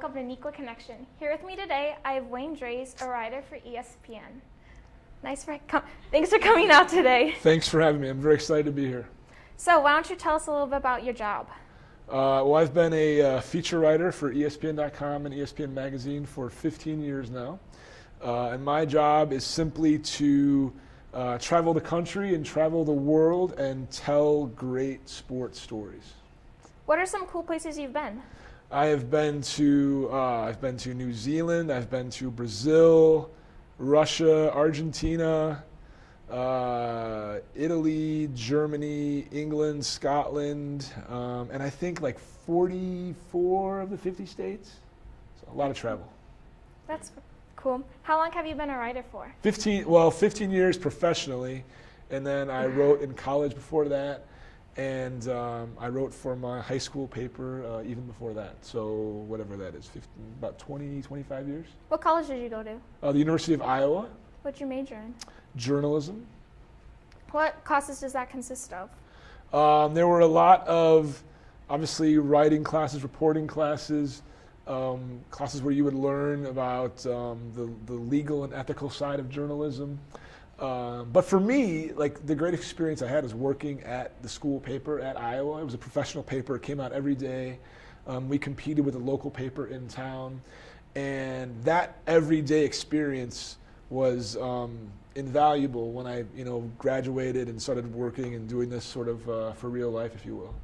of an Equal Connection. Here with me today, I have Wayne Drehs, a writer for ESPN. Thanks for coming out today. Thanks for having me. I'm very excited to be here. So why don't you tell us a little bit about your job? Well, I've been a feature writer for ESPN.com and ESPN Magazine for 15 years now. And my job is simply to travel the country and travel the world and tell great sports stories. What are some cool places you've been? I've been to New Zealand. I've been to Brazil, Russia, Argentina, Italy, Germany, England, Scotland, and I think like 44 of the 50 states. So a lot of travel. That's cool. How long have you been a writer for? 15 years professionally, and then I wrote in college before that, and I wrote for my high school paper even before that. So whatever that is, about 20, 25 years. What college did you go to? The University of Iowa. What'd you major in? Journalism. What classes does that consist of? There were a lot of, obviously, writing classes, reporting classes, classes where you would learn about the legal and ethical side of journalism. But for me, like the great experience I had is working at the school paper at Iowa. It was a professional paper. It came out every day. We competed with a local paper in town. And that everyday experience was invaluable when I, graduated and started working and doing this sort of for real life, if you will.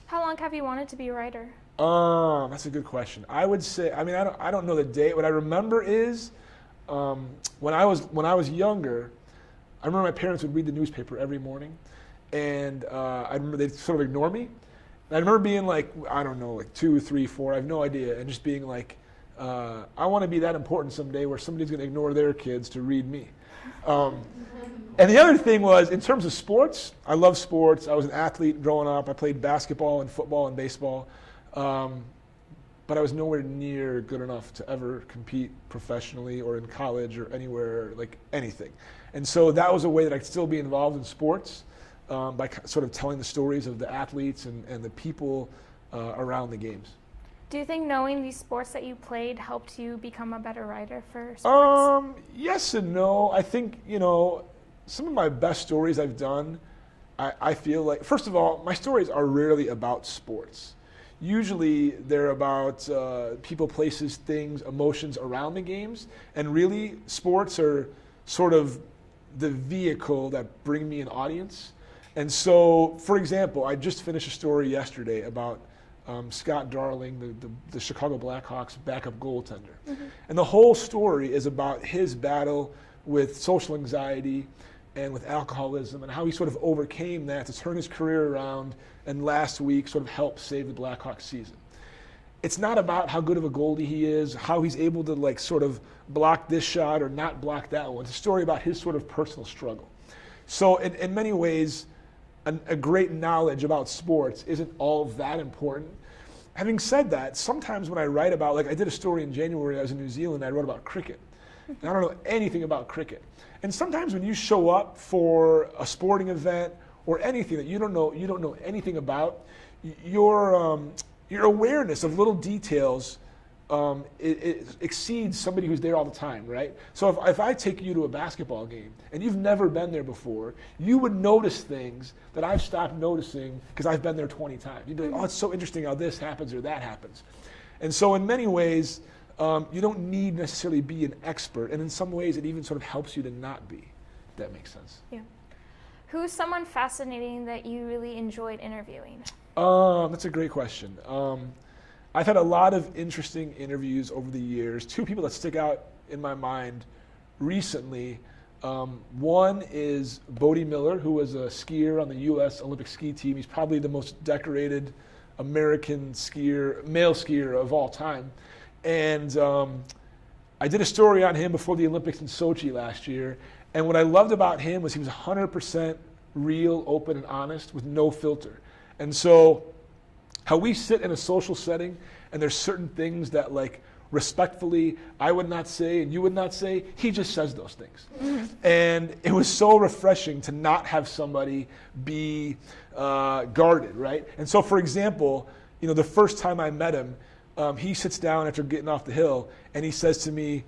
How long have you wanted to be a writer? That's a good question. I would say, I don't know the date. What I remember is when I was younger, I remember my parents would read the newspaper every morning, and I remember they'd sort of ignore me. And I remember being like, I don't know, like 2, 3, 4, I have no idea, and just being like, I want to be that important someday where somebody's going to ignore their kids to read me. And the other thing was, in terms of sports, I love sports. I was an athlete growing up. I played basketball and football and baseball. But I was nowhere near good enough to ever compete professionally or in college or anywhere, like anything. And so that was a way that I could still be involved in sports by sort of telling the stories of the athletes and the people around the games. Do you think knowing these sports that you played helped you become a better writer for sports? Yes and no. I think, some of my best stories I've done, I feel like, first of all, my stories are rarely about sports. Usually they're about people, places, things, emotions around the games. And really, sports are sort of the vehicle that bring me an audience. And so, for example, I just finished a story yesterday about Scott Darling, the Chicago Blackhawks backup goaltender. Mm-hmm. And the whole story is about his battle with social anxiety and with alcoholism and how he sort of overcame that to turn his career around and last week sort of help save the Blackhawks season. It's not about how good of a goalie he is, how he's able to like sort of block this shot or not block that one. It's a story about his sort of personal struggle. So in many ways, a great knowledge about sports isn't all that important. Having said that, sometimes when I write about, like I did a story in January, I was in New Zealand, I wrote about cricket. And I don't know anything about cricket. And sometimes when you show up for a sporting event or anything that you don't know anything about, your awareness of little details it exceeds somebody who's there all the time, right? So if I take you to a basketball game and you've never been there before, you would notice things that I've stopped noticing because I've been there 20 times. You'd be like, oh, it's so interesting how this happens or that happens. And so in many ways, you don't need necessarily be an expert, and in some ways it even sort of helps you to not be, if that makes sense. Yeah. Who's someone fascinating that you really enjoyed interviewing? That's a great question. I've had a lot of interesting interviews over the years. 2 people that stick out in my mind recently. One is Bodie Miller, who was a skier on the U.S. Olympic ski team. He's probably the most decorated American male skier of all time. And I did a story on him before the Olympics in Sochi last year. And what I loved about him was he was 100% real, open, and honest with no filter. And so how we sit in a social setting and there's certain things that like respectfully I would not say and you would not say, he just says those things. Mm-hmm. And it was so refreshing to not have somebody be guarded, right? And so for example, the first time I met him, he sits down after getting off the hill, and he says to me,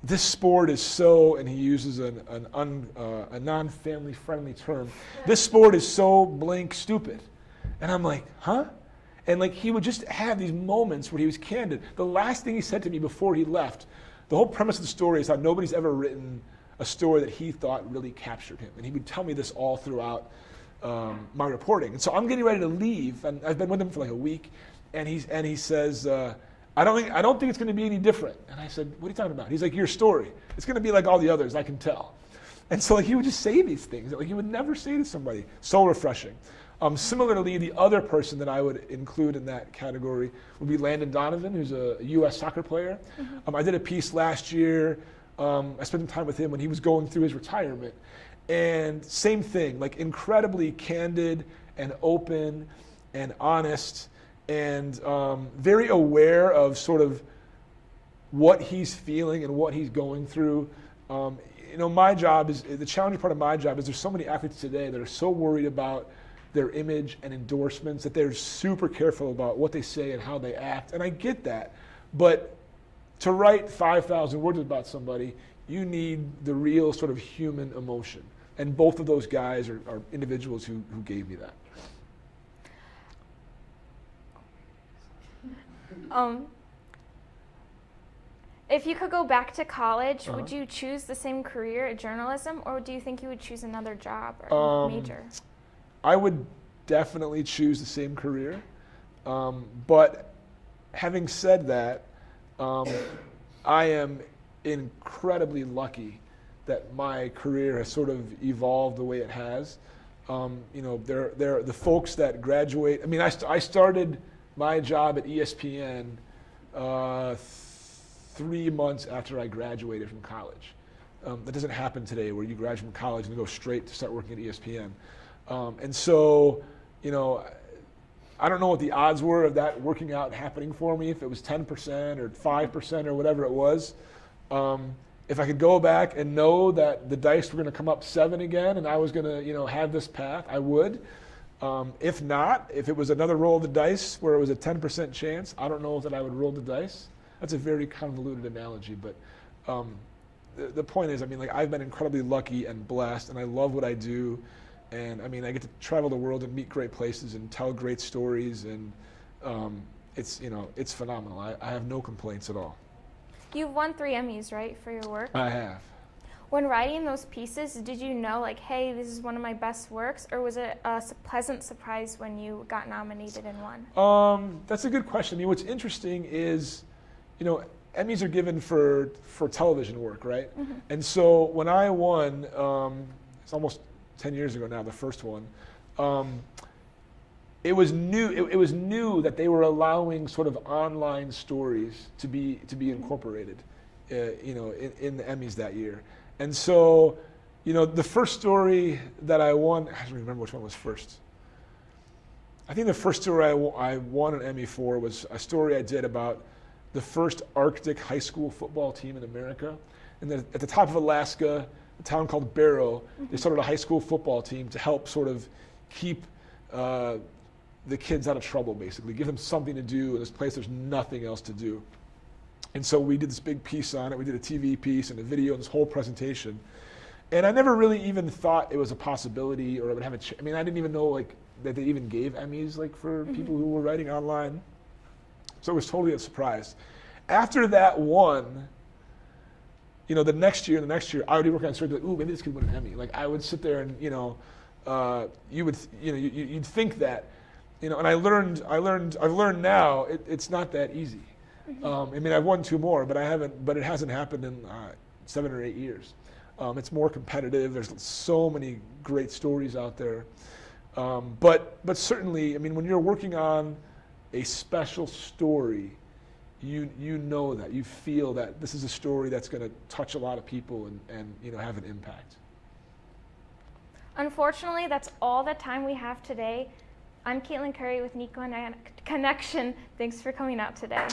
"This sport is so," and he uses a non-family friendly term, "this sport is so blank stupid." And I'm like, huh? And like he would just have these moments where he was candid. The last thing he said to me before he left, the whole premise of the story is how nobody's ever written a story that he thought really captured him. And he would tell me this all throughout my reporting. And so I'm getting ready to leave, and I've been with him for like a week, and he says, I don't think it's going to be any different. And I said, "What are you talking about?" He's like, "Your story. It's going to be like all the others, I can tell." And so like he would just say these things that like he would never say to somebody. So refreshing. Similarly, the other person that I would include in that category would be Landon Donovan, who's a U.S. soccer player. I did a piece last year. I spent some time with him when he was going through his retirement. And same thing, like incredibly candid and open and honest and very aware of sort of what he's feeling and what he's going through. My job is, the challenging part of my job is there's so many athletes today that are so worried about their image and endorsements that they're super careful about what they say and how they act. And I get that. But to write 5,000 words about somebody, you need the real sort of human emotion. And both of those guys are individuals who gave me that. If you could go back to college, would you choose the same career at journalism, or do you think you would choose another job or major? I would definitely choose the same career. But having said that, I am incredibly lucky that my career has sort of evolved the way it has. There the folks that graduate. I mean, I started my job at ESPN 3 months after I graduated from college. That doesn't happen today, where you graduate from college and go straight to start working at ESPN. And so, I don't know what the odds were of that working out and happening for me, if it was 10% or 5% or whatever it was. If I could go back and know that the dice were going to come up 7 again and I was going to, have this path, I would. If not, if it was another roll of the dice where it was a 10% chance, I don't know that I would roll the dice. That's a very convoluted analogy, but the point is, I've been incredibly lucky and blessed, and I love what I do. And I get to travel the world and meet great places and tell great stories, and it's phenomenal. I have no complaints at all. You've won 3 Emmys, right, for your work? I have. When writing those pieces, did you know, like, hey, this is one of my best works, or was it a pleasant surprise when you got nominated and won? That's a good question. What's interesting is, Emmys are given for television work, right? Mm-hmm. And so when I won, it's almost 10 years ago now, the first one, it was new. It was new that they were allowing sort of online stories to be incorporated, in the Emmys that year. And so, the first story that I won, I don't remember which one was first. I think the first story I won an Emmy for was a story I did about the first Arctic high school football team in America. And at the top of Alaska, a town called Barrow, they started a high school football team to help sort of keep the kids out of trouble, basically, give them something to do in this place there's nothing else to do. And so we did this big piece on it. We did a TV piece and a video and this whole presentation. And I never really even thought it was a possibility, or it would have I didn't even know that they even gave Emmys for people who were writing online. So it was totally a surprise. After that one, the next year, I would be working on a story like, ooh, maybe this could win an Emmy. Like I would sit there and you'd think that, and I've learned now it's not that easy. I've won 2 more, but it hasn't happened in 7 or 8 years. It's more competitive. There's so many great stories out there. But certainly, when you're working on a special story, you know that, you feel that this is a story that's going to touch a lot of people and have an impact. Unfortunately, that's all the time we have today. I'm Caitlin Curry with Nico and Connection. Thanks for coming out today.